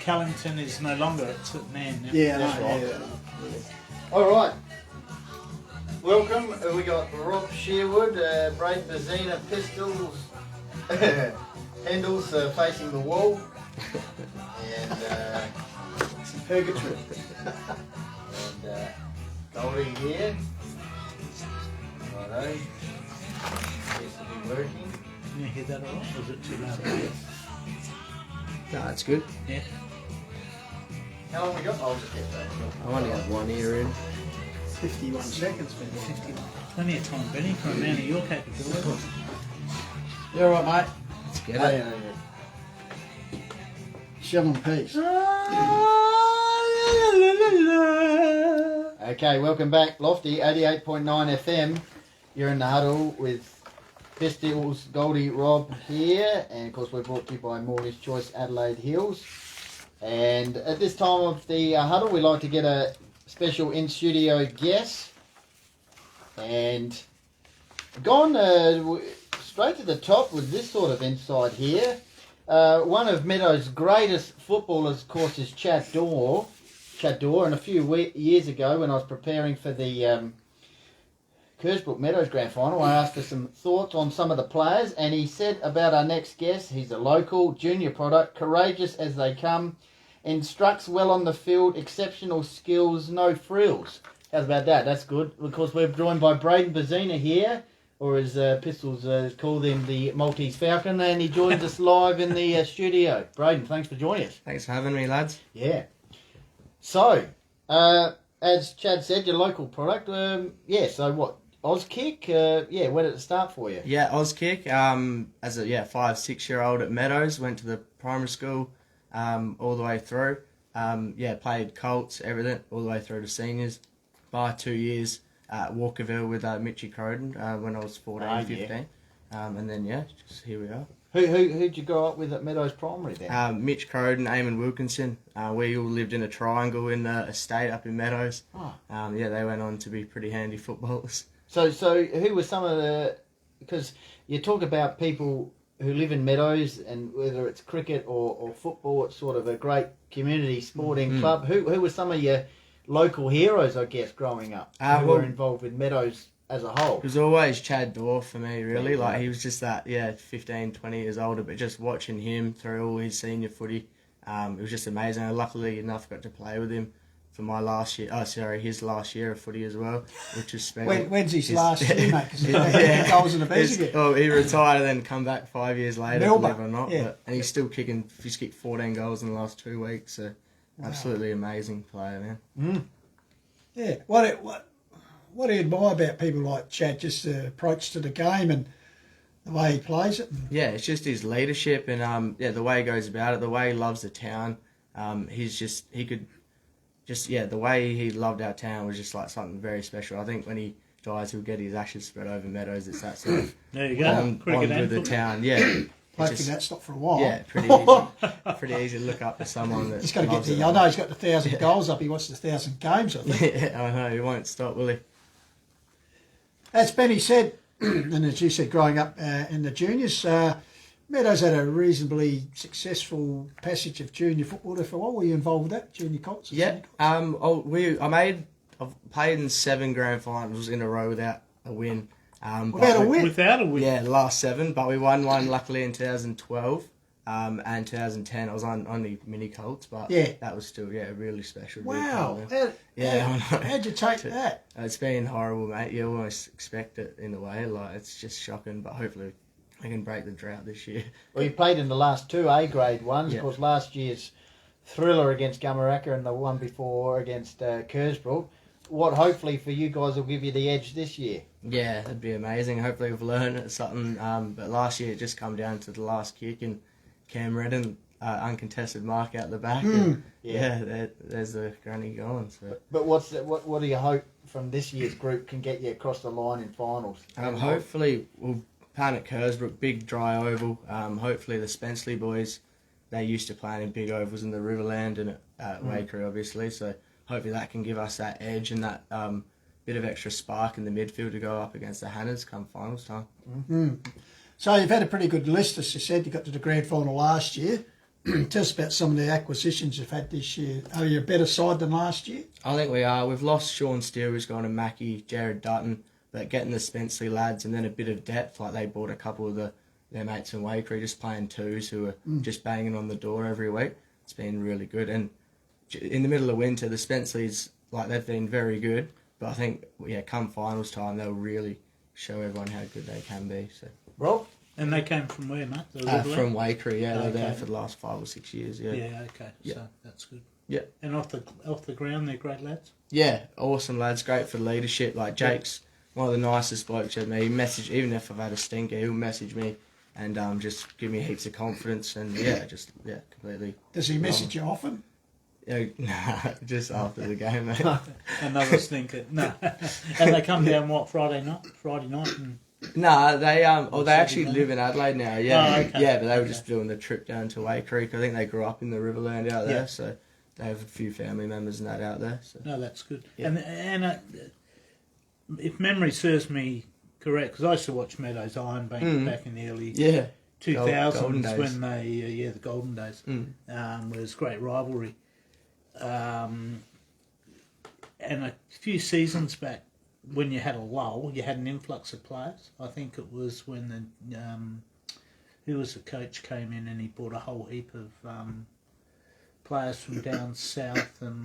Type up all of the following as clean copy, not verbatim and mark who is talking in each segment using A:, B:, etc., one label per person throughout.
A: Callington is no longer at St Man.
B: Yeah,
C: That's right.
B: Yeah.
C: All right. Welcome. We got Rob Sherwood, Braeden Bezzina, pistols, handles facing the wall, and
B: It's purgatory.
C: and Goldie here. Righto. Seems to be working.
A: Can you hear that all right? Or is it too loud?
D: No, it's good.
A: Yeah.
C: How long we got? I'll just get that.
D: I only have one ear in.
B: 51 seconds, man.
A: 50. Plenty of time, Benny, for a man of your capability.
B: You alright, mate?
D: Let's get
C: Oh,
D: it.
C: yeah.
B: Shove on peace.
C: Okay, welcome back, Lofty, 88.9 FM. You're in the huddle with Pistols, Goldie, Rob here, and of course we're brought to you by Mortgage Choice Adelaide Hills. And at this time of the huddle, we like to get a special in-studio guest. And gone straight to the top with this sort of insight here. One of Meadows' greatest footballers, of course, is Chad Dorr. And a few years ago, when I was preparing for the Kersbrook Meadows Grand Final, I asked for some thoughts on some of the players, and he said about our next guest, he's a local, junior product, courageous as they come, instructs well on the field, exceptional skills, no frills. How's about that? That's good. Of course, we're joined by Braeden Bezzina here, or as Pistols call him, the Maltese Falcon, and he joins us live in the studio. Braeden, thanks for joining us.
D: Thanks for having me, lads.
C: Yeah. So, as Chad said, your local product. So what? Auskick? Where did it start for you?
D: Yeah, Auskick. As a 5-6-year-old at Meadows, went to the primary school all the way through. Played Colts, everything, all the way through to seniors. By 2 years at Walkerville with Mitchy Croden when I was 14, 15. And then, just here we are.
C: Who'd you grow up with at Meadows Primary then?
D: Mitch Croden, Eamon Wilkinson. We all lived in a triangle in the estate up in Meadows.
C: Oh.
D: They went on to be pretty handy footballers.
C: So who were some of the... Because you talk about people who live in Meadows, and whether it's cricket or football, it's sort of a great community sporting club. Who were some of your local heroes, I guess, growing up, who were involved with Meadows as a whole?
D: It was always Chad Dorr for me, really. Like, he was just that, 15, 20 years older, but just watching him through all his senior footy, it was just amazing. And luckily enough, got to play with him for my last year. His last year of footy as well, which was special.
B: When's his last year, mate? Because goals in the bench again.
D: Oh, he retired and then come back 5 years later,
B: Melbourne,
D: believe it or not.
B: yeah.
D: And he's still kicking. He's kicked 14 goals in the last 2 weeks. So, absolutely amazing player, man.
B: Yeah. What do you admire about people like Chad? Just the approach to the game and the way he plays it.
D: Yeah, it's just his leadership and the way he goes about it, the way he loves the town. The way he loved our town was just like something very special. I think when he dies, he'll get his ashes spread over Meadows. It's that sort of
A: There you go.
D: bond with the
A: football.
D: town. Yeah.
B: Hopefully that stopped for a while.
D: Yeah, pretty easy to look up to someone that
B: He's got to get
D: loves
B: the...
D: it.
B: I know he's got the 1,000 goals up. He wants the 1,000 games, I think.
D: Yeah, I know. He won't stop, will he?
B: As Benny said, and as you said, growing up in the juniors, Meadows had a reasonably successful passage of junior football there for a while. Were you involved with that, junior Colts?
D: Yeah. I've played in 7 grand finals in a row without a win.
B: Without a win?
A: Without a win.
D: Yeah, the last 7, but we won one luckily in 2012. And 2010, I was on the mini Colts, but that was still really special.
B: Wow.
D: I know.
B: How'd you take that?
D: It's been horrible, mate. You almost expect it in a way. Like, it's just shocking, but hopefully we can break the drought this year.
C: Well, you played in the last 2 A-grade ones.
D: Yeah.
C: Of course, last year's thriller against Gamaraka and the one before against Kersbrook. What hopefully for you guys will give you the edge this year?
D: Yeah, that'd be amazing. Hopefully we've learned something. But last year it just come down to the last kick and Cam Redden, uncontested mark out the back. And there's the granny going. So.
C: But what do you hope from this year's group can get you across the line in finals?
D: Hopefully we'll plan at Kersbrook, big dry oval. Hopefully the Spenceley boys, they used to playing in big ovals in the Riverland and at Wakery, obviously. So hopefully that can give us that edge and that bit of extra spark in the midfield to go up against the Hannahs come finals time.
B: Mm-hmm. So you've had a pretty good list, as you said. You got to the grand final last year. Tell us about some of the acquisitions you've had this year. Are you a better side than last year?
D: I think we are. We've lost Sean Steele, who's gone to Mackie, Jared Dutton, but getting the Spenceley lads and then a bit of depth, like they bought a couple of their mates in Wakery, just playing twos who are just banging on the door every week. It's been really good. And in the middle of winter, the Spenceleys, like, they've been very good, but I think, come finals time, they'll really show everyone how good they can be. So,
C: Rob?
A: And they came from where, mate?
D: from Wakery, they're
A: Okay.
D: there for the last 5 or 6 years.
A: Yeah, okay.
D: Yeah.
A: So that's good.
D: Yeah.
A: And off the ground, they're great lads.
D: Yeah, awesome lads, great for leadership. Like Jake's one of the nicest blokes I've met. He messaged, even if I've had a stinker, he'll message me and just give me heaps of confidence and completely.
B: Does he message you often?
D: Yeah, nah, just after the game, mate.
A: Another stinker. No. And they come down Friday night and
D: Nah, they they actually
A: Saturday
D: live in Adelaide now. Yeah,
A: Oh, okay.
D: yeah, but they were just doing the trip down to Way Creek. I think they grew up in the Riverland out there, so they have a few family members and that out there. So.
A: no, that's good.
D: Yeah.
A: And if memory serves me correct, because I used to watch Meadows Iron Bank back in the early 2000s
D: golden days.
A: when they the golden days was great rivalry. And a few seasons back, when you had a lull, you had an influx of players. I think it was when the who was the coach came in and he brought a whole heap of players from down south and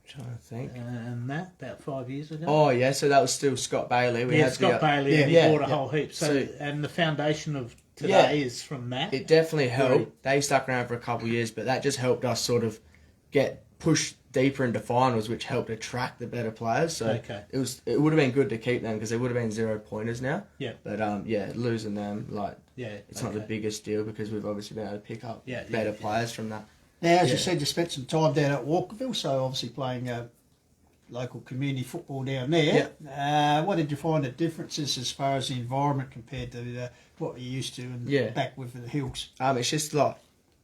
D: Trying to think.
A: and that about 5 years ago.
D: Oh yeah, so that was still Scott Bailey. We had
A: Scott Bailey, and he bought a whole heap. So and the foundation of today is from that.
D: It definitely helped. They stuck around for a couple of years, but that just helped us sort of get pushed deeper into finals, which helped attract the better players. So it would have been good to keep them because they would have been 0 pointers now.
A: Yeah.
D: But losing them, it's not the biggest deal because we've obviously been able to pick up better players from that.
B: Now, as you said, you spent some time down at Walkerville, so obviously playing local community football down there.
D: Yeah.
B: What did you find the differences as far as the environment compared to what you used to and back with the hills?
D: It's just like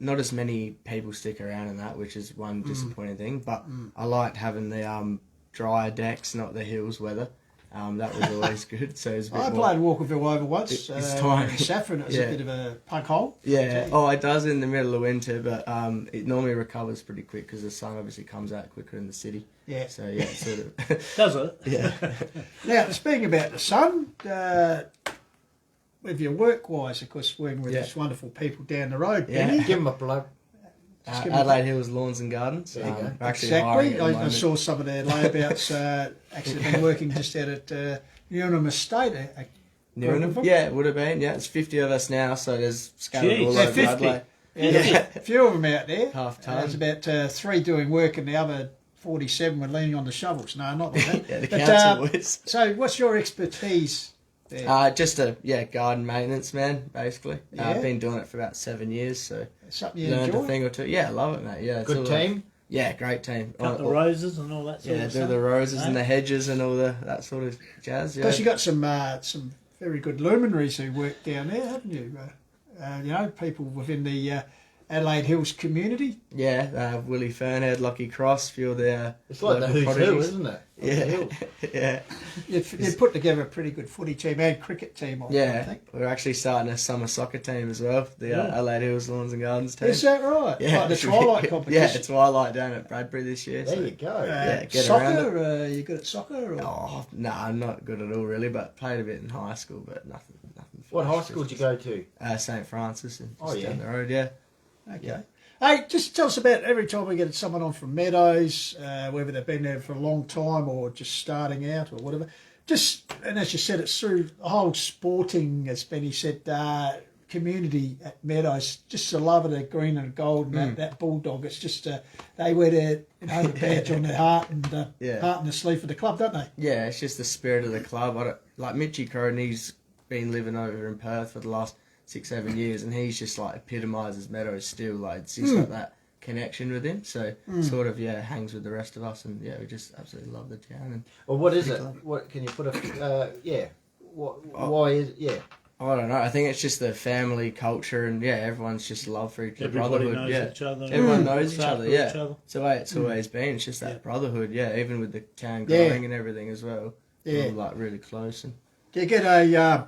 D: not as many people stick around in that, which is one disappointing thing. But I liked having the drier decks, not the hills weather. That was always good. So it was a bit
B: I
D: more...
B: played Walkerville over once.
D: It's time.
B: In Saffron, it was a bit of a punk hole.
D: Yeah. Oh, it does in the middle of winter, but it normally recovers pretty quick because the sun obviously comes out quicker in the city. Yeah. So yeah, it sort of.
A: Does it?
D: Yeah.
B: Now, speaking about the sun, with your work-wise, of course, working with these wonderful people down the road, Benny.
C: Give them a plug.
D: Adelaide Hills Lawns and Gardens.
C: There you go.
D: We're actually hiring at the
B: I
D: moment.
B: saw some of their layabouts actually been working just out at Newnham Estate.
D: Newnham? Yeah, it would have been. Yeah, it's 50 of us now, so there's scattered all
B: they're
D: over
B: 50.
D: Adelaide.
B: Yeah, a few of them out there.
D: Half time.
B: There's about 3 doing work and the other 47 were leaning on the shovels. No, not like that.
D: Yeah, the council boys.
B: So what's your expertise there?
D: Just garden maintenance, man, basically. I've been doing it for about 7 years, so
B: Something you
D: learned
B: enjoy?
D: a thing or two. Yeah, I love it, mate. Yeah,
C: Good team?
D: Yeah, great team.
A: Cut the roses and all that sort of
D: do
A: stuff.
D: the roses and the hedges and all that sort of jazz. Yeah.
B: Plus you got some very good luminaries who work down there, haven't you? People within the Adelaide Hills community.
D: Yeah, Willie Fernhead, Lucky Cross, few of their
C: It's like the
D: local
C: who's
D: prodigies.
C: who, isn't it?
D: Yeah.
B: You've put together a pretty good footy team and cricket team, I think.
D: We're actually starting a summer soccer team as well, the Adelaide Hills Lawns and Gardens team.
B: Is that right?
D: Yeah,
B: Like the Twilight competition?
D: Yeah, Twilight down at Bradbury this year.
C: There you go.
D: get
B: soccer?
D: around
B: You good at soccer? Or?
D: Oh, no, I'm not good at all really, but played a bit in high school, but nothing.
C: What high
D: flash,
C: school did you
D: just-
C: go to?
D: St Francis, and
C: Oh,
D: just
C: yeah.
D: down the road. Yeah.
B: Okay.
D: Yeah.
B: Hey, just tell us about every time we get someone on from Meadows, whether they've been there for a long time or just starting out or whatever. And as you said, it's through the whole sporting, as Benny said, community at Meadows. Just the love of the green and gold and that bulldog. It's just they wear the badge on their heart and heart and the sleeve for the club, don't they?
D: Yeah, it's just the spirit of the club. Like Mitchy Cronin, he's been living over in Perth for the last 6-7 years, and he's just like epitomises Meadows still. Like he's got that connection with him, so sort of hangs with the rest of us, and we just absolutely love the town. And
C: Well, what is it? What can you put a why is
D: I don't know. I think it's just the family culture, and everyone's just love for each other.
A: Everybody
D: Brotherhood.
A: knows each other.
D: Everyone knows each
A: Look
D: other.
A: after
D: Yeah,
A: each other.
D: it's the way it's always been. It's just that brotherhood. Yeah, even with the town growing and everything as well.
B: Yeah.
D: We're all, like really close and.
B: Do you get a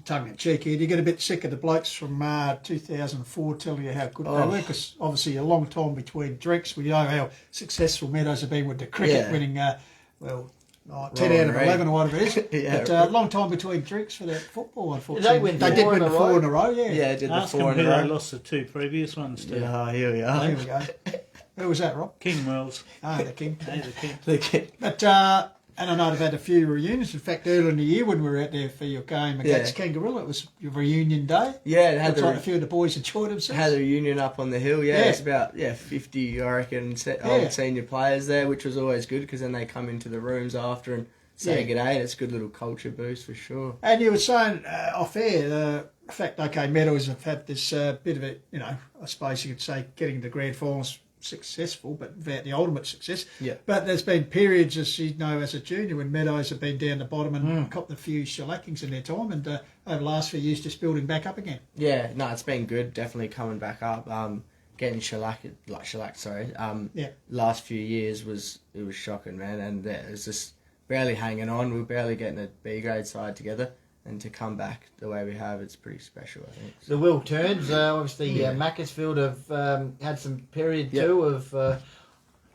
B: tongue in cheek here, do you get a bit sick of the blokes from 2004 telling you how good they were? Because obviously a long time between drinks. We know how successful Meadows have been with the cricket, winning, 10 out of 11 or whatever it is.
D: Yeah,
B: but a long time between drinks for that football, unfortunately.
C: They
B: did
C: four
B: win
C: in
B: the
C: a
B: 4
C: row?
B: in a row, yeah.
D: Yeah, did the
A: Ask
D: 4
A: them
D: in
A: who
D: a
A: they
D: row.
A: lost the 2 previous ones to.
D: Yeah, here we are.
B: There we go. Who was that, Rob?
A: King Wells.
B: Oh, the King.
A: Hey, the King.
D: The kid.
B: But, and I know they've had a few reunions. In fact, earlier in the year when we were out there for your game against Kangaroo, it was your reunion day.
D: Yeah, it had
B: Looks like a few of the boys enjoyed themselves.
D: had a reunion up on the hill. Yeah,
B: Yeah.
D: it's about 50, I reckon, old senior players there, which was always good because then they come into the rooms after and say g'day, and it's a good little culture boost for sure.
B: And you were saying off air, the fact, okay, Meadows have had this bit of it, I suppose you could say getting the grand finals successful, but without the ultimate success.
D: Yeah.
B: But there's been periods, as you know, as a junior, when Meadows have been down the bottom and copped a few shellackings in their time, and over the last few years, just building back up again.
D: Yeah, no, it's been good. Definitely coming back up. Getting shellacked. Last few years was shocking, man, and it was just barely hanging on. We were barely getting a B grade side together. And to come back the way we have, it's pretty special, I think.
C: The wheel turns. Obviously, Macclesfield have had some period too of.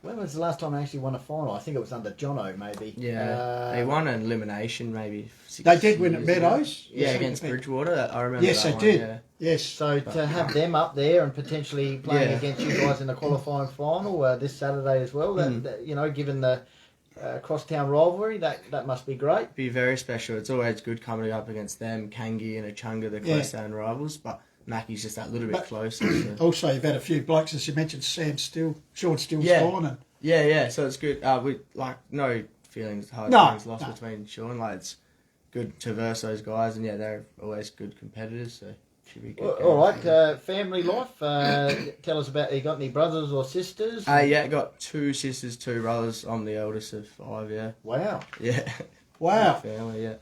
C: When was the last time they actually won a final? I think it was under Jono, maybe.
D: Yeah, they won an elimination, maybe.
B: They did win at Meadows.
D: Yeah, against Bridgewater. I remember.
B: Yes,
D: that
B: they did.
D: One, yeah.
B: Yes.
C: So to have them up there and potentially playing against you guys in the qualifying final this Saturday as well, that given the crosstown rivalry, that must be great.
D: Be very special. It's always good coming up against them, Kangi and Achunga, the close-down rivals, but Mackie's just that little bit closer. So.
B: Also, you've had a few blokes, as you mentioned, Sean Still's calling it.
D: Yeah, so it's good. We no feelings, hard feelings lost between Sean. It's good to verse those guys, and they're always good competitors, so should be good.
C: All right, family life. Tell us about. You got any brothers or sisters?
D: Got 2 sisters, 2 brothers. I'm the eldest of 5. Yeah.
C: Wow.
D: Yeah.
B: Wow.
D: Family. Yeah.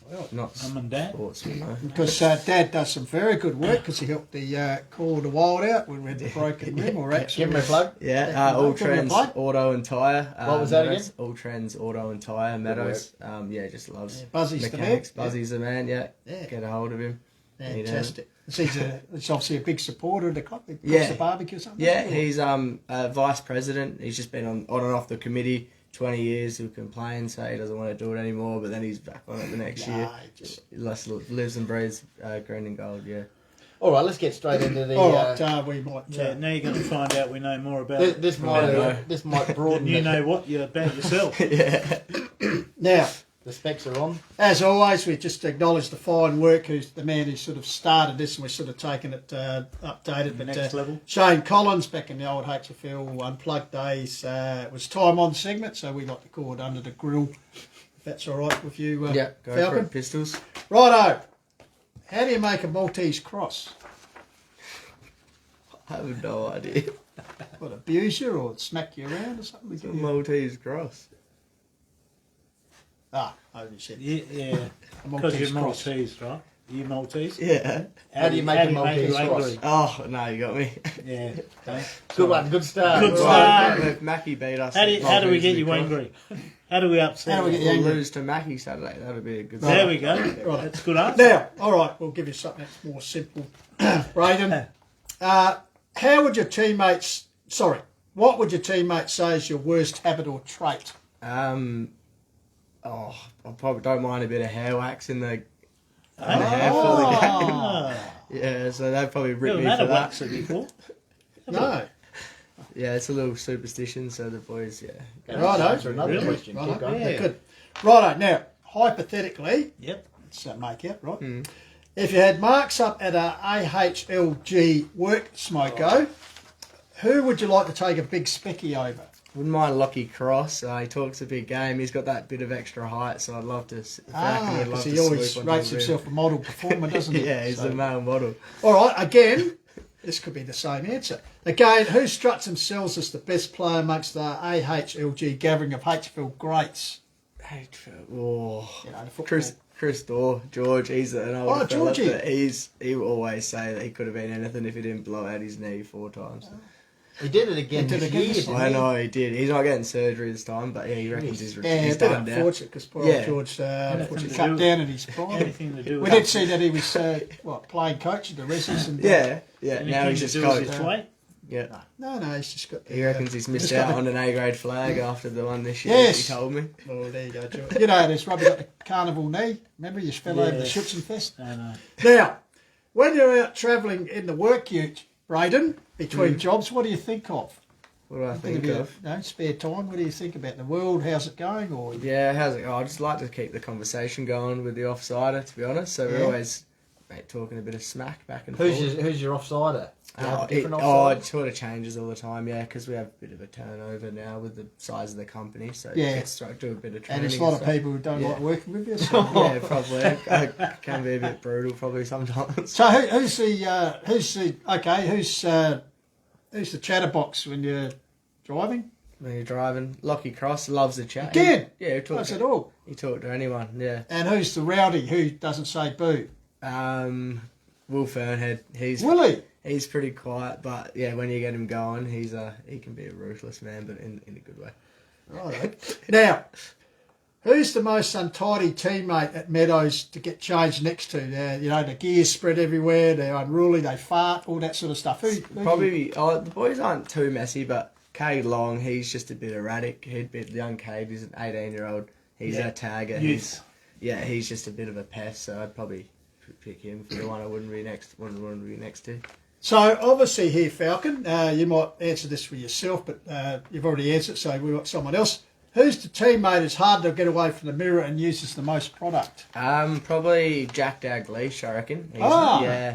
B: Well,
D: not
A: Mum and Dad.
D: sports,
B: because Dad does some very good work because he helped the Call of the Wild out when we had the broken rim, or actually.
C: Give him a plug.
D: Yeah, All Trends Auto and Tyre.
C: What was that again?
D: All Trends Auto and Tyre, Meadows. Just loves
B: Buzzy's
D: mechanics.
B: the man.
D: Buzzy's the man, Get a hold of him.
B: Fantastic. He's obviously a big supporter of the club. He cooks the barbecue or something.
D: Yeah, he's vice president. He's just been on and off the committee 20 years. He'll complain, say he doesn't want to do it anymore, but then he's back on it the next year. He lives and breathes green and gold,
C: All right, let's get straight into the.
B: All right, we might.
A: Now you're going to find out we know more about it.
C: This might broaden.
A: You know what you're about yourself.
B: Now,
C: the specs are on.
B: as always, we just acknowledge the fine work who's the man who sort of started this, and we're sort of taking it updated.
A: The next level.
B: Shane Collins, back in the old HFL Unplugged days, it was time on segment, so we like to call it Under the Grill, if that's all right with you,
D: go for
B: Falcon.
D: it, Pistols.
B: Righto. How do you make a Maltese cross?
D: I have no idea.
B: What, abuse you or smack you around or something?
D: It's a Maltese cross.
B: Holy shit.
A: Yeah. Because you're Maltese, right? Are you Maltese?
D: Yeah.
C: How do you make a Maltese cross?
A: angry?
D: Oh, no, you got me.
A: Yeah.
C: Good one. Good start.
A: Good
C: Right.
A: start.
D: If Mackie beat us.
A: How do we get you angry? How do we upset
B: How do we
A: you?
B: get you
D: We'll
B: angry?
D: lose to Mackie Saturday. That would be a good
A: There
D: start.
A: we go.
B: Right.
A: That's a good answer.
B: Now, all right, we'll give you something that's more simple. Braeden, what would your teammates say is your worst habit or trait?
D: I probably don't mind a bit of hair wax in the hair for the game. Yeah, so they'd probably rip me
A: Never
D: for
A: had a
D: that.
A: wax it before.
B: No.
D: Yeah, it's a little superstition, so the boys,
B: Righto.
C: Answer another
A: Really?
C: question.
B: Righto.
C: Keep going.
A: Yeah.
B: Good. Righto. Now, hypothetically,
A: Yep.
B: let's make out, right? If you had marks up at a AHLG work smoko, who would you like to take a big specky over?
D: Wouldn't mind Lockie Cross. He talks a big game. He's got that bit of extra height, so I'd love to.
B: Because he always rates himself a model performer, doesn't he?
D: Yeah, he's
B: So-
D: the male model.
B: All right, again, this could be the same answer. Again, who struts themselves as the best player amongst the AHLG gathering of HFL greats?
D: Oh,
B: You know, the football.
D: Chris Dorr, George. He's an older fella,
B: Georgie.
D: but he will always say that he could have been anything if he didn't blow out his knee 4 times.
C: He did it again
B: He did
C: this
B: it again
C: year,
B: this
C: didn't
D: I
C: he?
D: know he did. He's not getting surgery this time, but yeah, he reckons he's
B: Yeah, a bit
D: done now.
B: unfortunate because poor
D: Yeah.
B: old George unfortunately
A: to
B: cut
A: do-
B: down in his prime.
A: Anything to do
B: We
A: with
B: did see that he was playing coach at the Residence. And
D: Yeah, yeah.
A: anything
D: Now he's
A: to
D: just
A: do
D: coach.
A: with his weight.
D: Yeah.
B: No, he's just got.
D: He reckons he's missed
B: just got
D: out
B: the-
D: on an A-grade flag after the one this year.
B: Yes.
D: He told me.
B: Oh, there you go, George. You know, this rubber got the carnival knee. Remember, you fell over the
A: Yes.
B: Schützenfest.
A: I know.
B: Now, when you're out travelling in the work ute, Braeden, between jobs, what do you think of?
D: What do I
B: Bit
D: think
B: your,
D: of?
B: spare time. What do you think about the world? How's it going? Or
D: Yeah, how's it? I just like to keep the conversation going with the offsider, to be honest. So we're
B: Yeah.
D: always talking a bit of smack back and
C: Who's
D: forth.
C: your offsider? Do you have a different
D: it
C: offsider?
D: sort of changes all the time, yeah, because we have a bit of a turnover now with the size of the company, so
B: Yeah.
D: it gets to do a bit of training.
B: and there's a lot of
D: stuff.
B: people who don't
D: Yeah.
B: like working with you. So,
D: Yeah, probably. It can be a bit brutal, probably sometimes.
B: so who's the chatterbox when you're driving?
D: When you're driving, Lockie Cross loves the chat.
B: Did?
D: Yeah, he talked
B: That's
D: to,
B: it all.
D: he talked to anyone. Yeah.
B: And who's the rowdy who doesn't say boo?
D: Will Fernhead.
B: Willie.
D: He's pretty quiet, but yeah, when you get him going, he can be a ruthless man, but in a good way.
B: Right. Now, who's the most untidy teammate at Meadows to get changed next to? The gears spread everywhere. They're unruly. They fart. All that sort of stuff. Who
D: Probably. The boys aren't too messy, but Cade Long, he's just a bit erratic. He'd be the young Cade. He's an 18-year-old. He's
A: Yeah.
D: a tagger.
A: Youth.
D: He's just a bit of a pest. So I'd probably pick him for the one I wouldn't be next to.
B: So obviously here, Falcon, you might answer this for yourself, but you've already answered, so we've got someone else. Who's the teammate who's hard to get away from the mirror and uses the most product?
D: Probably Jack Dalglish, I reckon.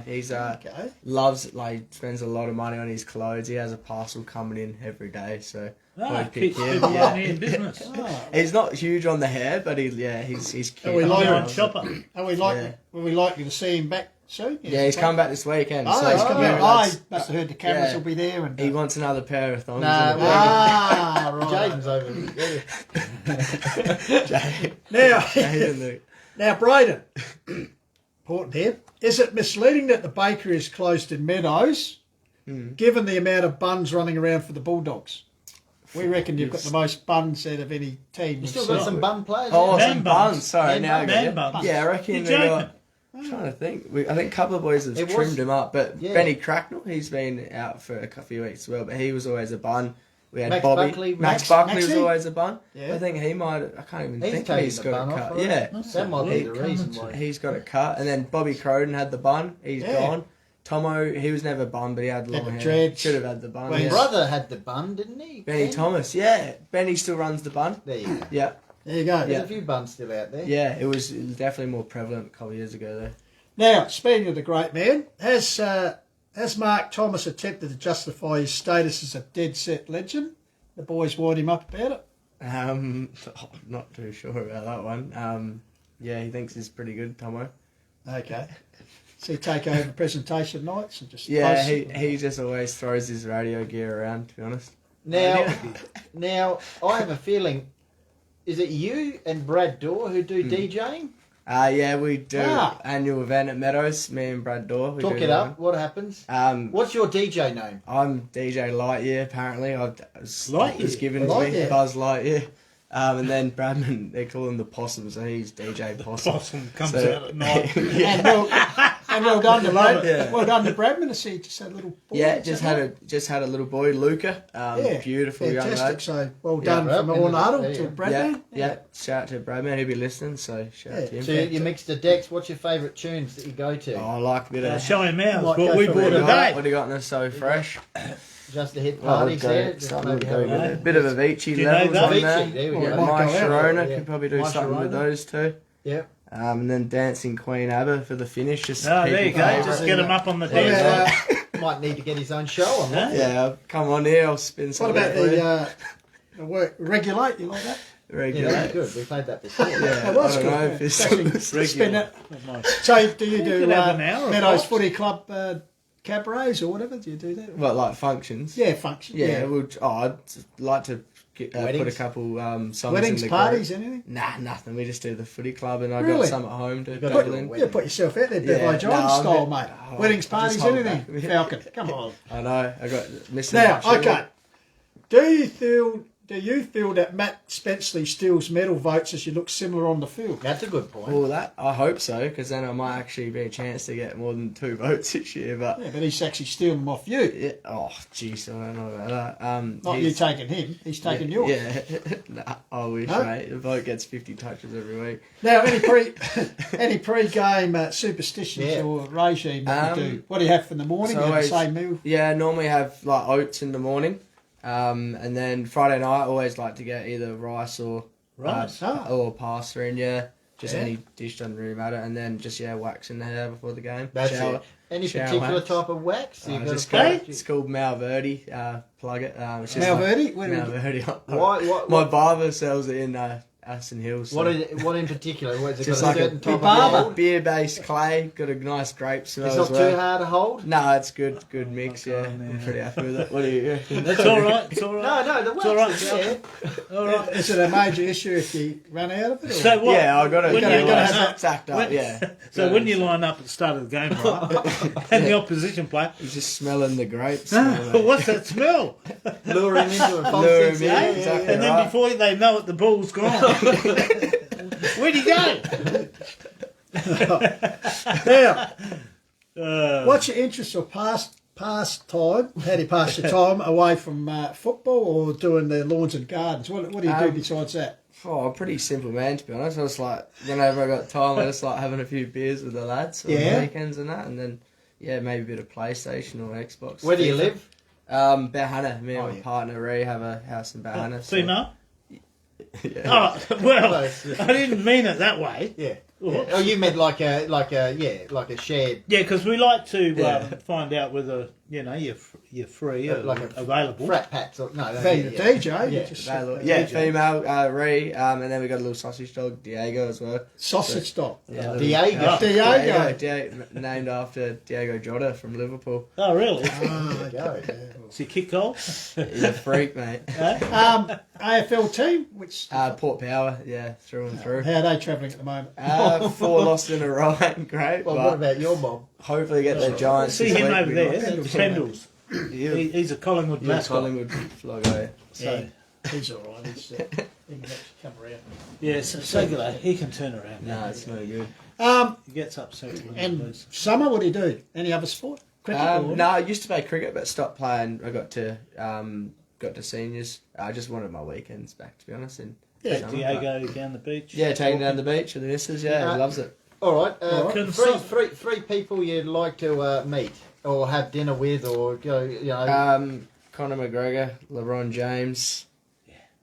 D: He's
B: Okay.
D: loves, spends a lot of money on his clothes. He has a parcel coming in every day, so I'd pick
A: Keeps
D: him.
A: people
D: Yeah.
A: in business.
B: Oh.
D: He's not huge on the hair, but he's cute.
B: Are we like
A: Online
B: him?
A: shopper.
B: Are we likely to see him back soon?
D: Yeah, he's come back this weekend.
B: Oh,
D: so
B: he's come
D: yeah,
B: back.
D: that's-
B: I must have heard the cameras
D: yeah.
B: will be there. And
D: He wants another pair of thongs.
C: Nah,
D: and a
B: right.
C: Jaden's over there.
D: bag.
B: Now,
D: Jaden,
B: now, Braeden, important here. Is it misleading that the bakery is closed in Meadows, given the amount of buns running around for the Bulldogs? We reckon you've got the most buns out of any team.
C: You still got some bum players?
D: Oh,
C: there?
A: Man
D: some
A: buns.
D: buns. Sorry,
C: Man
D: now I
C: buns.
D: get
A: Man
D: it.
A: buns.
D: Yeah, I reckon
A: You're
D: they got.
A: joking.
D: I'm trying to think. I think a couple of boys have
C: It was-
D: trimmed him up, but
C: Yeah.
D: Benny Cracknell, he's been out for a few weeks as well, but he was always a bun. We had
C: Max
D: Bobby.
C: Buckley,
D: Max Buckley was
B: Maxie?
D: always a bun.
B: Yeah.
D: I think he might. I can't even
C: He's
D: think
C: taken
D: he's
C: the
D: got
C: bun
D: a
C: off,
D: cut.
C: right?
D: Yeah,
C: That might be the reason why.
D: he's got a cut. And then Bobby Croden had the bun. He's
B: Yeah.
D: gone. Tomo, he was never bun, but he had long
B: the
D: hair.
B: dreads.
D: Should have had the bun.
B: Well,
C: My
D: yeah.
B: his
C: brother had the bun, didn't he?
D: Benny
C: Ben?
D: Thomas, yeah. Benny still runs the bun.
C: There you go.
D: Yeah,
B: There you go.
C: There's a few buns still out there.
D: yeah. It was definitely more prevalent a couple of years ago, though.
B: Now, speaking of the great man, has Mark Thomas attempted to justify his status as a dead set legend? The boys wind him up about it.
D: I'm not too sure about that one. Yeah, he thinks he's pretty good, Tomo.
B: Okay. So he take over presentation nights and just
D: Yeah,
B: post it?
D: he just always throws his radio gear around, to be honest.
C: Now, I have a feeling, is it you and Brad Dorr who do DJing?
D: Yeah, we do
B: Ah.
D: annual event at Meadows, me and Brad Dorr. We
C: Talk
D: do
C: it
D: that
C: up. What happens?
D: one.
C: What's your DJ name?
D: I'm DJ Lightyear, apparently. Was
A: Lightyear?
D: given to
B: Lightyear.
D: me, Buzz Lightyear. And then Bradman, they call him the Possum, so he's DJ Possum.
A: Possum comes
D: So-
A: out at night.
B: And well done to
D: Love it.
B: Well done to Bradman to see just had a little boy.
D: Yeah,
B: Is
D: just
B: that
D: had a little boy, Luca.
B: right?
D: Beautiful
B: fantastic.
D: young lad.
B: So well done
C: Yeah,
B: from
C: Bradman
B: all
C: is-
B: Huddle
C: there
B: to
C: you go.
B: Bradman.
D: Yeah. Shout out to Bradman, he'll be listening, so shout out to him.
C: So you mix the decks. What's your favourite tunes that you go to?
D: Oh, I like a bit of.
A: Show him ours.
B: Might
A: What
B: go
A: we
B: for
A: bought
B: it.
A: today.
D: What do you got in there so fresh?
C: Just to hit
D: Oh,
C: parties there. Just
D: something
C: maybe
D: to go
C: have
D: with
C: a-
D: it. A bit of Avicii
A: you know
D: levels
A: that?
D: on there.
C: Avicii, there we
B: Well,
C: go.
B: it might
D: My
B: go out.
D: Sharona
C: Yeah.
D: could probably do
C: My
D: something with
C: Sharona.
D: those two.
C: Yeah.
D: And then Dancing Queen Abba for the finish. Just
A: Oh, there you
D: people
A: go.
D: favourite.
A: Just get him up on the
B: What
A: dance.
B: about,
C: Might need to get his own show on that.
D: Yeah, come on here, I'll spin
B: what
D: something
B: about
D: for you.
B: the work regulate? You like that?
C: Yeah,
D: Regular.
C: that's good. We played that before.
D: Yeah,
B: That was
D: I don't
B: good,
D: know
B: yeah.
D: if it's
B: Especially spin it.
A: Nice.
B: So do you
A: You
B: do
A: could have an hour of
B: Meadows
A: pops.
B: Footy Club cabarets or whatever? Do you do that?
D: What, like functions?
B: Yeah, function.
D: Yeah, I'd like to put a
C: Weddings?
D: couple songs in
B: Weddings,
D: the
B: parties,
D: group.
B: anything?
D: Nah, nothing. We just do the footy club, and I
B: Really?
D: got some at home to
C: got
D: double
C: a
D: in.
C: wedding.
B: You put yourself out there,
D: Yeah,
B: Bevo John
D: no, I'm
B: style,
D: bit-
B: mate.
D: oh,
B: Weddings,
D: just
B: parties,
D: hold
B: anything.
D: back a bit.
B: Falcon, come on.
D: I know. I got missing.
B: Now,
D: sugar.
B: okay. Do you feel that Matt Spenceley steals medal votes as you look similar on the field?
C: That's a good point.
D: Well, that I hope so, because then I might actually be a chance to get more than 2 votes this year. But
B: Yeah, but he's actually stealing them off you.
D: yeah, oh, jeez, I don't know about that.
B: Not you
D: he's-
B: taking him, he's taking yours.
D: Yeah, nah, I wish,
B: No?
D: mate. The vote gets 50 touches every week.
B: Now, any pre-game superstitions
C: Yeah.
B: or regime that you do? What do you have for the morning?
D: so
B: You have the
D: always-
B: same meal?
D: Yeah, I normally have like oats in the morning, and then Friday night I always like to get either rice or
A: Rice,
D: or pasta in. Yeah, just
B: Yeah.
D: any dish doesn't really matter, and then just waxing the hair before the game.
C: That's
D: Shower.
C: it. Any
D: shower
C: particular
D: wax.
C: type of wax?
D: Oh,
C: You got
D: just
C: a
D: called-
C: favourite?
D: it's called Malverde. Plug it. It's just
B: Malverde?
D: Like,
B: Where do we-
D: Malverde.
C: What
D: My barber sells it in Aston Hills.
C: What in particular? What, has it
D: Just
C: got
D: like
C: a
D: a
C: certain type of
B: barber.
C: mold?
D: beer-based clay, got a nice grape smell
C: It's
D: as
C: not
D: well.
C: too hard to hold?
D: No, it's good mix.
A: Okay,
D: Yeah,
A: yeah.
D: I'm pretty happy with it. What do you reckon?
A: It's all right. It's all right.
C: No, the wax
A: all right,
C: is there.
A: All right.
B: Is it a major issue if you run out of it? Or?
A: So what?
D: Yeah, I got it.
A: When
B: you
A: you
B: gotta
A: line
B: have
A: up,
D: stacked up.
A: when-
D: Yeah.
A: So when you line up at the start of the game, right, and the opposition player,
D: You're just smelling the grapes. smell, mate.
A: what's that smell?
C: Lure him into a false
D: Lure him
C: sense.
D: in,
C: Yeah,
D: exactly.
A: And then
D: right.
A: before they know it, the ball's gone. Where'd he go?
B: Now,
A: Uh,
B: what's your interest or pastime? How do you pass your time away from football or doing the lawns and gardens? What do you do besides that?
D: Oh, I'm a pretty simple man, to be honest. I was like, whenever I got time, I just like having a few beers with the lads on
B: Yeah.
D: the weekends and that, and then maybe a bit of PlayStation or Xbox.
C: Where do you
D: FIFA.
C: live?
D: Bahana. Me and
C: Oh,
D: my
C: yeah.
D: partner Ree have a house in Bahana. so-
A: female?
D: yeah.
A: Oh, well,
C: Close.
A: I didn't mean it that way.
C: Yeah.
A: Oh.
C: Oh, you meant like a shared.
A: Yeah, because we like to
D: Yeah.
A: find out whether you're free or
C: Like a
A: available.
C: Frat packs or no?
B: Being a DJ,
C: Yeah.
B: you just
D: Yeah, female, Ree, and then we got a little sausage dog, Diego, as well.
B: sausage dog.
D: Yeah,
C: Diego.
B: Diego.
D: named after Diego Jota from Liverpool.
A: Oh, really?
B: Ah,
C: Go.
A: Does he kick goal?
D: He's a freak, mate.
B: AFL team, which
D: Port Power, yeah, through and through.
B: how are they travelling at the moment?
D: 4 lost in a row, ain't great,
C: Well, what
D: but
C: about your mom?
D: hopefully get the Giants.
A: See
D: this
A: him
D: week.
A: over
D: We
A: there,
D: lost.
A: Pendles.
D: Yeah,
A: He's a Collingwood
D: yeah,
A: mascot.
D: Collingwood Floggo.
A: So,
B: He's all right. He can actually come around.
A: yeah, so good. He can turn around.
D: No, it's no good.
A: He gets upset when he
B: And
A: loses.
B: summer, what do you do? Any other sport? Cricket? or-
D: No, I used to play cricket, but stopped playing. I got to seniors. I just wanted my weekends back, to be honest. And
B: Yeah,
D: summer,
A: Diego down the beach.
D: yeah, taking down the beach with the missus. Yeah,
C: Uh,
D: loves it.
C: All right.
B: All right.
C: Three people you'd like to meet or have dinner with or go. You know.
D: Conor McGregor, LeBron James,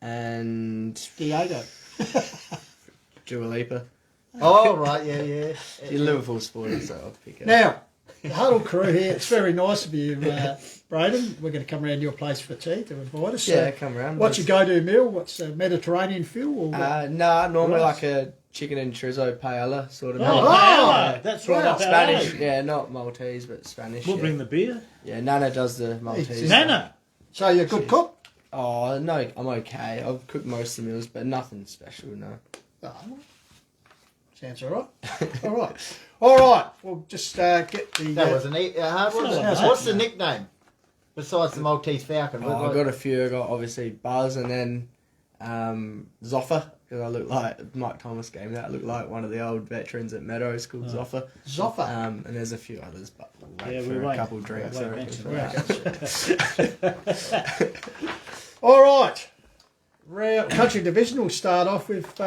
D: and
B: Diego.
D: Dua Lipa.
C: Oh right. Yeah.
D: You're Liverpool supporter, so I'll pick it.
B: Now, the Huddle crew here, it's very nice of you, Braeden. We're going to come around your place for tea to invite us.
D: Yeah, come around.
B: What's your go-to meal? What's a Mediterranean feel? Or what?
D: Normally
A: Right.
D: like a chicken and chorizo paella sort of
A: Oh,
D: meal.
A: paella. That's right
B: Wow.
A: up our
D: Spanish,
A: alley.
D: yeah, not Maltese, but Spanish.
A: We'll
D: yeah.
A: bring the beer.
D: Yeah, Nana does the Maltese.
A: Nana.
B: So you're a good cook?
D: Oh, no, I'm okay. I've cooked most of the meals, but nothing special, no.
B: Oh, sounds all right. All right. We'll just get the...
C: That was a hard one.
A: It's not
C: What's the nickname besides the Maltese Falcon?
D: Oh, I've got a few. I got obviously Buzz and then Zoffa, because I look like Mike Thomas game that. I look like one of the old veterans at Meadows called Zoffa.
B: Zoffa.
D: And there's a few others, but we'll wait
A: Yeah,
D: for
A: we
D: a
A: won't-
D: couple drinks.
A: won't
D: I reckon,
A: mention
D: for that.
B: All right. Country Division will start off with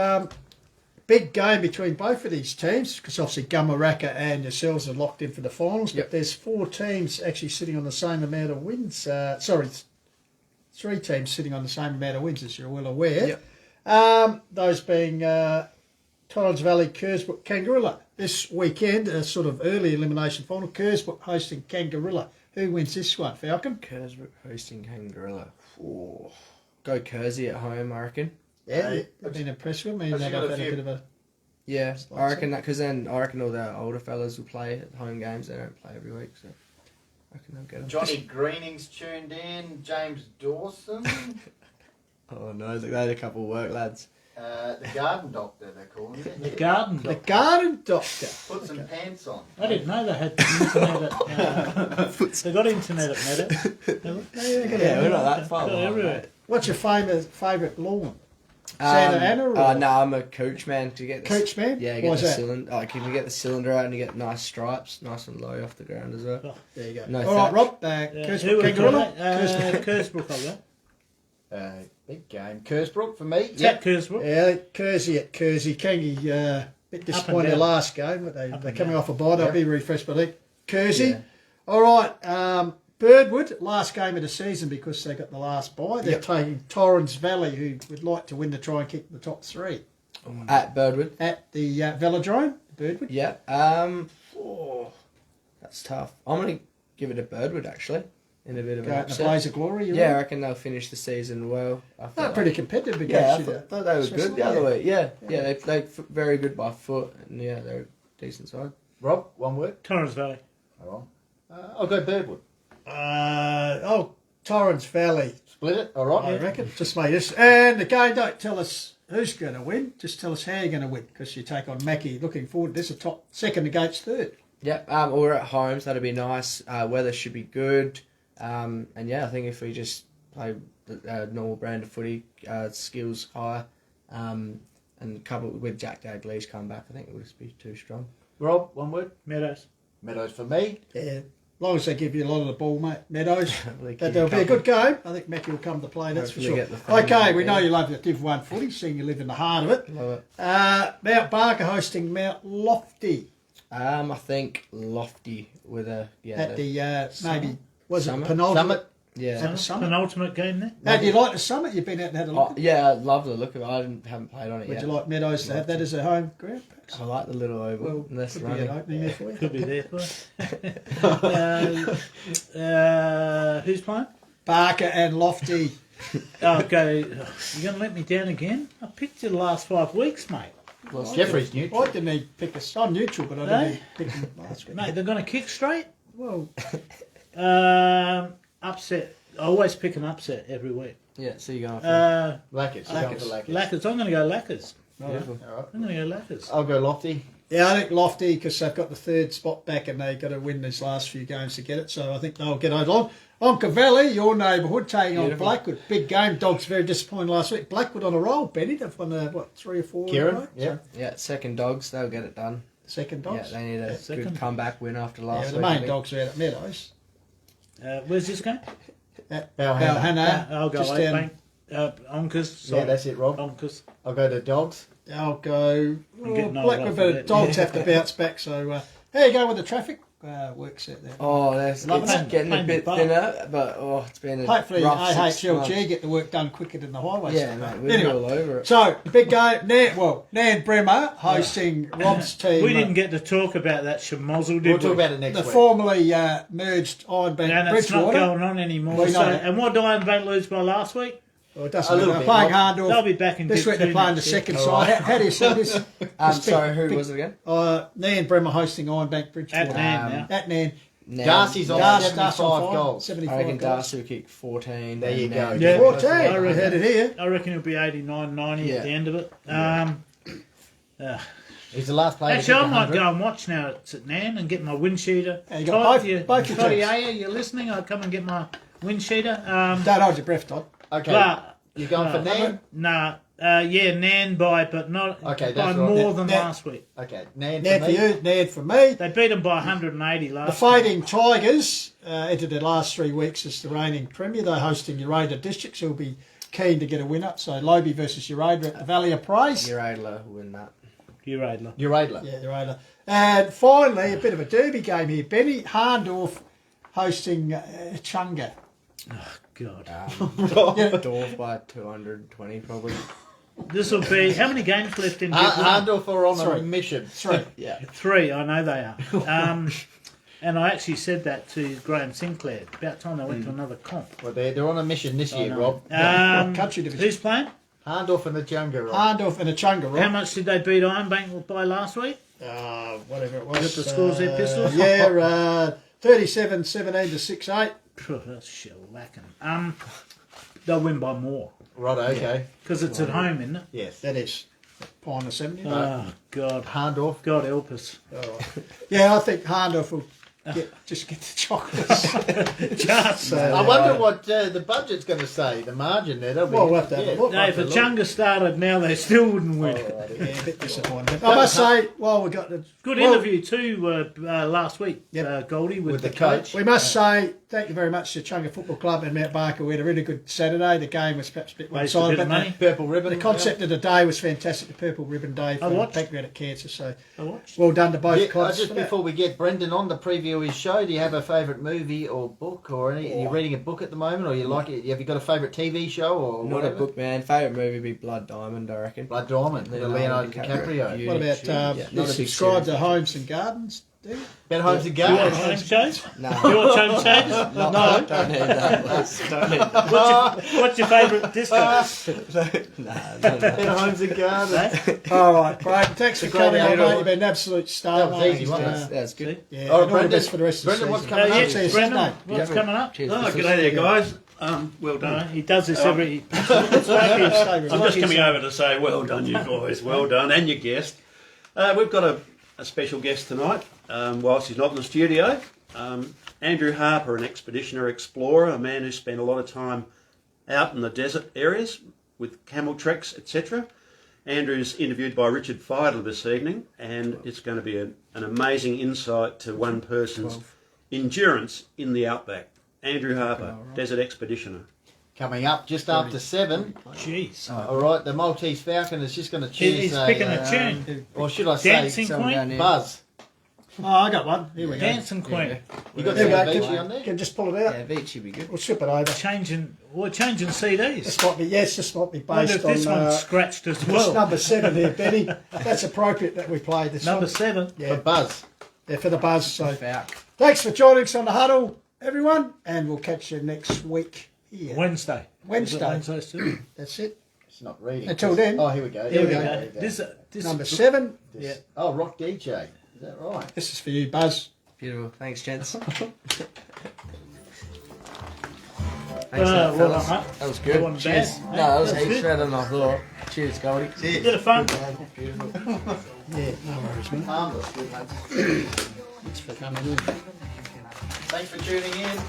B: big game between both of these teams because obviously Gumaraka and yourselves are locked in for the finals.
D: Yep.
B: But there's 4 teams actually sitting on the same amount of wins. 3 teams sitting on the same amount of wins, as you're well aware.
D: Yep.
B: Those being Torrens Valley, Kersbrook, Kangarilla. This weekend, a sort of early elimination final, Kersbrook hosting Kangarilla. Who wins this one, Falcon?
D: Kersbrook hosting Kangarilla. Oh, go Kersey at home, I reckon.
C: Yeah.
B: I've been impressed with me.
C: Has
B: They've
C: he got
B: had
C: a
B: a
C: few-
B: bit of a...
D: Yeah,
B: Like
D: I reckon that because then I reckon all the older fellas will play at home games. They don't play every week, so I reckon they'll get them.
C: Johnny Greening's tuned in. James Dawson.
D: Oh no, they had a couple of work lads.
C: The garden doctor, they're calling it.
A: The garden
B: The
A: doctor.
B: garden doctor.
C: Put some pants on.
A: I didn't know they had internet at... they got internet at Meadows.
D: Yeah, we're not that far
A: Got
D: behind,
A: everywhere.
D: mate.
B: What's your favourite lawn? Santa Ana or
D: No, I'm a coach man. To get the,
B: Coach man?
D: Yeah,
B: Why
D: get
B: is
D: the
B: that?
D: cylinder. Like, you can get the cylinder out and you get nice stripes, nice and low off the ground as well.
A: Oh,
B: There you go.
D: No
B: All right,
D: thatch.
B: Rob.
A: yeah.
B: Kersbrook,
A: Who we
B: Kangaroo?
A: got? Kersbrook, I'll go.
C: Big game. Kersbrook for me.
A: Yep. Kersbrook.
B: Yeah, Kersey at Kersey. Kangy, a bit disappointed
A: down.
B: last game, but they're
A: and
B: coming
A: down.
B: off a bye. They'll
C: Yep.
B: be refreshed, but I think Kersey.
C: Yeah.
B: All right, Birdwood, last game of the season because they got the last bye. They're
C: Yep.
B: taking Torrens Valley, who would like to win to try and kick the top three
D: At Birdwood.
B: at the Velodrome. Birdwood.
D: Yeah. That's tough. I'm gonna give it a Birdwood actually. In a bit of
B: Go
D: an
B: out in the
D: upset.
B: blaze of glory. You
D: Yeah, I
B: reckon?
D: reckon they'll finish the season well. I feel
B: They're
D: like-
B: pretty competitive
D: Yeah, I
B: against you.
D: thought they were good the other
B: Yeah.
D: week. Yeah, they very good by foot, and yeah, they're a decent side.
C: Rob, one word.
A: Torrens Valley.
C: All right. I'll go Birdwood.
B: Torrens Valley.
C: Split it. All right.
B: I reckon. Just made us. And again, don't tell us who's going to win. Just tell us how you're going to win because you take on Mackie. Looking forward. This is top second against third.
D: Yeah, we're at home, so that'll be nice. Weather should be good, and yeah, I think if we just play the normal brand of footy, skills high, and coupled with Jack Dagley's comeback, I think it would just be too strong.
C: Rob, one word.
A: Meadows.
C: Meadows for me.
B: Yeah. As long as they give you a lot of the ball, mate. Meadows.
D: Hopefully
B: That
D: keep
B: there'll be a
D: couple.
B: good game. I think Mackie will come to play, that's for
D: Hopefully
B: sure.
D: get the fans
B: Okay,
D: in
B: we know
D: there.
B: you love the Div 1 footy, seeing you live in the heart of it.
D: Love it.
B: Mount Barker hosting Mount Lofty
D: I think Lofty with a
B: at the maybe was
D: Summit?
B: it penultimate?
C: Summit.
D: yeah.
B: Summit.
A: Penultimate game there.
B: How do you like the Summit? You've been out and had a look.
D: Oh, yeah, I love the look of it. I haven't played on it
B: Would
D: yet.
B: you like Meadows to have that as a home ground? Perhaps?
D: I like the little oval.
B: Well,
D: Less
B: could be an
D: running.
B: opening there for you.
A: Could be there for who's playing?
B: Barker and Lofty.
A: Okay, you're going to let me down again? I picked you the last 5 weeks, mate.
C: Jeffrey's neutral.
B: I didn't even pick this. I'm neutral, but I didn't even pick them last week.
A: Mate, they're going to kick straight.
B: Well,
A: Upset. I always pick an upset every week.
D: Yeah, so you're going for
C: Lackers. You're going for Lackers.
A: Lackers. I'm going to go Lackers.
D: beautiful.
C: All right.
A: I'm going to go Lackers.
C: I'll go Lofty.
B: yeah, I think Lofty because they've got the third spot back and they've got to win these last few games to get it. So I think they'll get over. Onka Valley, your neighbourhood, taking on
D: Beautiful.
B: Blackwood. Big game. Dogs very disappointed last week. Blackwood on a roll. Benny, they've won 3 or 4. in a
C: Kieran.
B: row?
C: Yeah.
D: Yeah, second dogs, they'll get it done.
B: Second dogs.
D: Yeah, they need a
A: Second.
D: good comeback win after
B: Yeah,
D: last
B: the
D: week. I
B: main
D: think.
B: dogs are out at Meadows.
A: Where's this game?
B: At
C: Balhana.
B: Balhana.
A: I'll go
B: just
A: 8
B: down.
A: bank. Onkers. Sorry.
C: Yeah, that's it, Rob.
A: Onkers.
C: I'll go to Dogs.
B: I'll go.
A: I'm getting old
B: Blackwood,
A: after
B: but
A: that.
B: dogs have to bounce back. So how you go with the traffic? Works out there.
D: Oh, it's
A: Love it.
D: getting a
A: Pain
D: bit
A: in the butt.
D: thinner, but it's been a
B: Hopefully,
D: rough 6 months.
B: AHLG get the work done quicker than the highway.
D: Yeah,
B: stuff.
D: mate, we'll
B: Anyway,
D: be all over it.
B: so the big game. Nan Bremer hosting Rob's team.
A: We didn't get to talk about that schmozzle, did
C: We'll
A: we?
C: talk about it next
B: the
C: week.
B: formerly merged Ironbank
A: And it's not
B: Bridgewater.
A: going on anymore.
B: We know
A: So,
B: that.
A: and what did Ironbank lose by last week?
B: Well, it doesn't
C: A
B: matter.
C: little
B: They're
C: bit,
B: playing
C: Rob.
B: Hardorf.
A: They'll be back in
B: This
A: Div
B: week they're
A: 2
B: playing the
A: next year.
B: second
C: All
B: side.
C: right.
B: How do you say this?
D: Sorry, who was it again?
B: Nan Bremer hosting Ironbank Bridgewater.
A: At Nan now.
B: At Nan.
D: Now,
C: Darcy's on
B: Darcy
C: 75
B: on
C: goals.
B: 75
D: I reckon
B: goals.
D: Darcy will kick 14.
C: There you
D: and
C: go.
A: Yeah.
B: 14.
A: I
B: I
A: reckon.
B: heard it here.
A: I reckon it'll be 89, 90
D: Yeah.
A: at the end of it.
C: He's the last player
A: Actually,
C: to
A: I
C: get
A: might
C: 100.
A: go and watch now at Nan and get my wind sheeter.
B: Yeah, you got both your
A: Toddy
B: teams.
A: Aya, you're listening? I'll come and get my wind sheeter.
B: Don't hold your breath, Todd.
C: Okay.
A: But,
C: You're going for Nan?
A: Nah, yeah, Nan but not
C: Okay,
A: by
C: that's right.
A: more than
B: Nan-
A: last week.
C: Okay. Nan
B: Nan
C: for
B: for
C: me.
B: you, Nan for me.
A: They beat them by 180
B: The
A: last week.
B: Fighting Tigers entered the last 3 weeks as the reigning premier. They're hosting Uraida Districts, who'll be keen to get a win up. So Lobe versus Uraida at the Valley of Praise.
D: Your Adler will win that.
A: You're Adler.
C: You're Adler.
B: Yeah, Uraida. And finally, a bit of a derby game here. Benny Harndorf hosting Chunga.
A: God.
D: Dorf by 220 probably.
A: This will be, how many games left in Div 1?
C: Hardorf are on
B: Sorry.
C: a mission.
B: 3.
D: Yeah.
A: 3, I know they are. And I actually said that to Graham Sinclair. About time they went to another comp.
C: Well, they're on a mission this year,
A: know.
C: Rob.
B: What country division?
A: Who's playing?
C: Hardorf and the Junga, Rob.
B: Harndorf and a Chunga,
A: How
B: right?
A: much did they beat Ironbank by last week?
B: Whatever it was.
A: Got the scores there, Pistols?
B: Yeah, 37-17 to 6-8.
A: Phew, that's shellacking. they'll win by more
C: Right, okay.
A: because it's at home, isn't it?
C: Yes.
B: That is Pine or 70.
A: Oh God,
C: Harndorf.
A: God help us.
B: Yeah, I think Harndorf will just get the chocolates.
A: Just
B: So,
C: I wonder what the budget's going to say, the margin there. That'll be,
B: Well, we'll have to have a look.
A: no, if the Chunga started now, they still wouldn't win.
B: Yeah, a bit disappointed. I must say, well, we got the
A: Good
B: well,
A: interview too last week,
B: Yep.
A: Goldie, with
C: With the coach.
B: We must say thank you very much to Chunga Football Club and Mount Barker. We had a really good Saturday. The game was perhaps a bit
A: Waste a
B: one-sided,
A: bit of
B: but
A: money.
C: Purple ribbon.
B: the concept of the day was fantastic. The Purple Ribbon Day
A: I
B: for
A: watched.
B: pancreatic cancer. So
A: I watched.
B: well done to both
C: Yeah,
B: clubs.
C: just
B: for that.
C: before we get Brendan on to preview his show, do you have a favourite movie or book or any? Are you reading a book at the moment, or you like it? Have you got a favourite TV show or
D: Not
C: whatever?
D: a book, man. Favourite movie would be Blood Diamond, I reckon.
C: Blood Diamond, the Leonardo DiCaprio.
B: What about
D: Yeah,
B: you
D: not a big
B: subscribe
D: series.
B: to Homes and Gardens? Do you?
C: Ben Holmes and
A: You watch
C: Gardens.
A: home shows?
D: No.
A: You watch home shows?
D: No, don't need that. Please. Don't need that.
A: What's your favourite disco?
C: Ben Holmes and Gardens.
B: All right, great. Thanks for
C: The great
B: coming on,
C: outdoor.
B: mate. You've been an absolute star.
C: That was
B: mate.
C: easy, wasn't it?
D: That's good.
B: Yeah,
C: All right,
B: and all the
C: Brendan.
B: best for the rest of the
C: Brendan,
B: season.
C: what's coming up?
A: Yes,
B: See you
A: Brendan,
B: Saturday.
A: what's coming up?
D: Cheers.
E: Oh, good day there, guys. Well done.
A: He does this every.
B: It's like you stay with
E: I'm
B: us.
E: just coming over to say well done, you guys. Well done, and your guest. We've got a special guest tonight. Whilst he's not in the studio, Andrew Harper, an expeditioner explorer, a man who spent a lot of time out in the desert areas with camel treks, etc. Andrew's interviewed by Richard Feidler this evening, and it's going to be an amazing insight to one person's endurance in the outback. Andrew Harper, desert expeditioner.
C: Coming up just after 7.
A: Jeez.
C: All right, the Maltese Falcon is just going to choose
A: He's picking a tune.
C: or should I
A: Dancing
C: say,
A: Queen?
C: Buzz.
B: Oh, I got one. Here we go.
A: Dancing Queen.
C: You got
B: There we go.
C: Beachy on there?
B: Can just pull it out.
D: Yeah, Beach would be good.
B: We'll swip it over.
A: We're changing CDs.
B: This might be this might be
A: I wonder
B: based
A: if this
B: on
A: one's scratched as
B: this
A: well.
B: number 7 here, Benny. That's appropriate that we played this
A: Number
B: one.
A: 7.
C: For
B: Yeah,
C: Buzz.
B: yeah, for the buzz. So
D: Falcon.
B: thanks for joining us on the Huddle, everyone, and we'll catch you next week here.
A: Wednesday.
B: Wednesday.
A: Wednesdays too.
B: That's it.
C: It's not reading.
B: Until then.
C: Oh, here we go.
B: Here we go.
C: There we go.
A: This
B: Number 7.
A: Yeah.
C: Oh, Rock DJ. Is that right?
B: This is for you, Buzz.
D: Beautiful. Thanks, gents. Thanks,
A: well
D: fellas.
A: done, mate.
D: That was
A: That
D: good.
A: wasn't
D: Cheers.
A: bad.
D: No, that was
A: That's
D: heaps
A: good.
D: better than I thought. Cheers, Goldie.
A: Bit of fun.
D: Beautiful.
B: Yeah, no worries, man.
C: Harmless, good lads.
B: Thanks for coming in.
C: Thanks for tuning in.